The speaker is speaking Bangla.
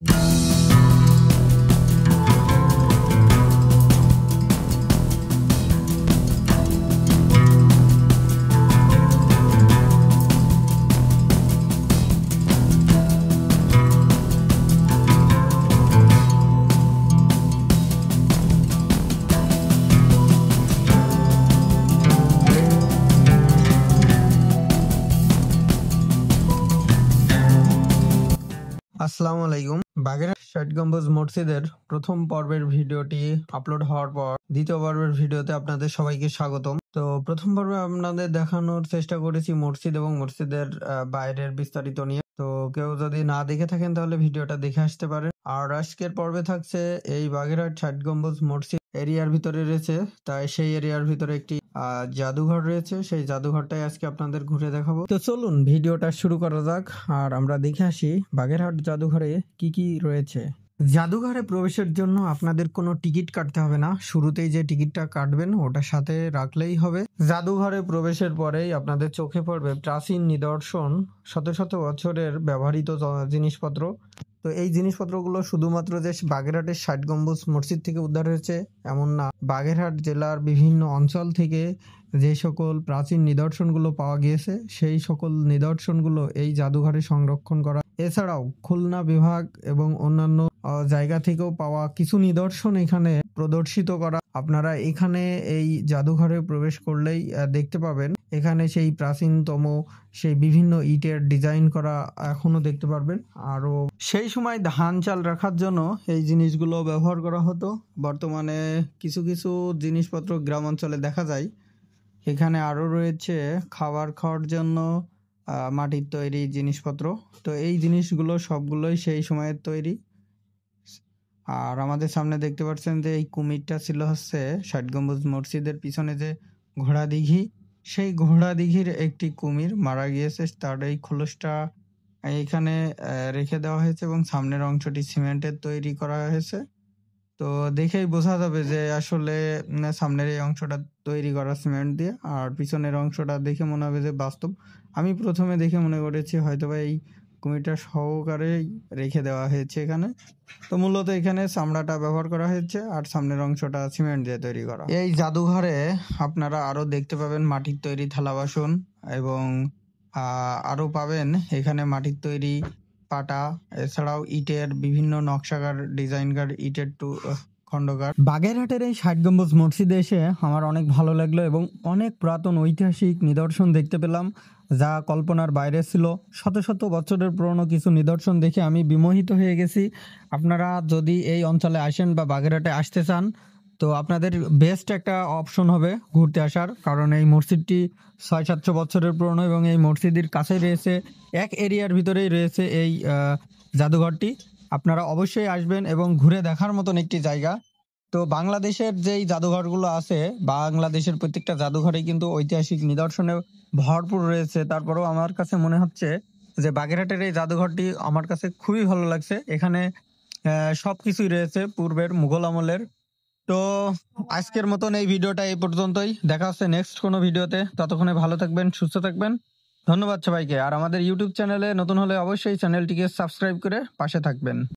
আসসালামু আলাইকুম। বাগেরহাট ষাট গম্বুজ মসজিদের প্রথম পর্বের ভিডিওটি আপলোড হওয়ার পর দ্বিতীয় পর্বের ভিডিওতে আপনাদের সবাইকে স্বাগতম। তো প্রথম পর্বে আপনাদের দেখানোর চেষ্টা করেছি মসজিদ এবং মসজিদের বাইরের বিস্তারিত নিয়ে। তো কেউ যদি না দেখে থাকেন তাহলে ভিডিওটা দেখে আসতে পারেন। আর আজকের পর্বে থাকছে এই বাগেরহাট ষাট গম্বুজ মসজিদ এরিয়ার ভিতরে রয়েছে, তাই সেই এরিয়ার ভিতরে একটি জাদুঘর রয়েছে, সেই জাদুঘরটাই আজকে আপনাদের ঘুরে দেখাবো। তো চলুন ভিডিওটা শুরু করা যাক আর আমরা দেখে আসি বাগেরহাট জাদুঘরে কি কি রয়েছে। জাদুঘরে প্রবেশের জন্য আপনাদের কোনো টিকিট কাটতে হবে না, শুরুতেই যে টিকিটটা কাটবেন ওটা সাথে রাখলেই হবে। জাদুঘরে প্রবেশের পরেই আপনাদের চোখে পড়বে প্রাচীন নিদর্শন, শত শত বছরের ব্যবহৃত জিনিসপত্র। তো এই জিনিসপত্রগুলো শুধুমাত্র যে বাগেরহাটের ষাট গম্বুজ মসজিদ থেকে উদ্ধার হয়েছে এমন না, বাগেরহাট জেলার বিভিন্ন অঞ্চল থেকে যে সকল প্রাচীন নিদর্শনগুলো পাওয়া গিয়েছে সেই সকল নিদর্শনগুলো এই জাদুঘরে সংরক্ষণ করা। এছাড়াও খুলনা বিভাগ এবং অন্যান্য জায়গা থেকেও পাওয়া কিছু নিদর্শন এখানে প্রদর্শিত করা। আপনারা এখানে এই জাদুঘরে প্রবেশ করলেই দেখতে পাবেন এখানে সেই প্রাচীনতম সেই বিভিন্ন ইটের ডিজাইন করা এখনো দেখতে পারবেন। আরও সেই সময় ধান চাল রাখার জন্য এই জিনিসগুলো ব্যবহার করা হতো। বর্তমানে কিছু কিছু জিনিসপত্র গ্রাম অঞ্চলে দেখা যায়। এখানে আরও রয়েছে খাবার খাওয়ার জন্য মাটির তৈরি জিনিসপত্র। তো এই জিনিসগুলো সবগুলোই সেই সময়ের তৈরি। আর আমাদের সামনে দেখতে পাচ্ছেন যে এই কুমিরটা ছিল হচ্ছে ষাট গম্বুজ মসজিদের পিছনে যে ঘোড়া দিঘি, সেই ঘোড়া দিঘির একটি কুমির মারা গিয়েছে, তার এই খোলসটা এখানে রেখে দেওয়া হয়েছে এবং সামনের অংশটি সিমেন্টের তৈরি করা হয়েছে। তো দেখেই বোঝা যাবে যে আসলে সামনের এই অংশটা তৈরি করা সিমেন্ট দিয়ে, আর পিছনের অংশটা দেখে মনে হবে যে বাস্তব। আমি প্রথমে দেখে মনে করেছি হয়তোবা এই কুমিরটা সহকারে রেখে দেওয়া হয়েছে এখানে। তো মূলত এখানে চামড়াটা ব্যবহার করা হয়েছে আর সামনের অংশটা সিমেন্ট দিয়ে তৈরি করা। এই জাদুঘরে আপনারা আরো দেখতে পাবেন মাটির তৈরি থালা বাসন এবং আরো পাবেন এখানে মাটির তৈরি পাটা, এছাড়াও ইটের বিভিন্ন নকশাকার ডিজাইনকার ইটের খণ্ডকার। বাগেরহাটের এই ষাট গম্বুজ মসজিদে এসে আমার অনেক ভালো লাগলো এবং অনেক পুরাতন ঐতিহাসিক নিদর্শন দেখতে পেলাম যা কল্পনার বাইরে ছিল। শত শত বছরের পুরনো কিছু নিদর্শন দেখে আমি বিমোহিত হয়ে গেছি। আপনারা যদি এই অঞ্চলে আসেন বা বাগেরহাটে আসতে চান তো আপনাদের বেস্ট একটা অপশন হবে ঘুরতে আসার, কারণ এই মসজিদটি 600-700 বছরের পুরনো এবং এই মসজিদের কাছেই রয়েছে, এক এরিয়ার ভিতরেই রয়েছে এই জাদুঘরটি। আপনারা অবশ্যই আসবেন এবং ঘুরে দেখার মতন একটি জায়গা। তো বাংলাদেশের যেই জাদুঘরগুলো আছে, বাংলাদেশের প্রত্যেকটা জাদুঘরেই কিন্তু ঐতিহাসিক নিদর্শনে ভরপুর রয়েছে। তারপরেও আমার কাছে মনে হচ্ছে যে বাগেরহাটের এই জাদুঘরটি আমার কাছে খুবই ভালো লাগছে। এখানে সবকিছুই রয়েছে পূর্বের মুঘল আমলের। তো আজকের মতন এই ভিডিওটা এই পর্যন্তই, দেখা হচ্ছে নেক্সট কোনো ভিডিওতে। ততক্ষণে ভালো থাকবেন, সুস্থ থাকবেন। ধন্যবাদ সবাইকে। আর আমাদের ইউটিউব চ্যানেলে নতুন হলে অবশ্যই চ্যানেলটিকে সাবস্ক্রাইব করে পাশে থাকবেন।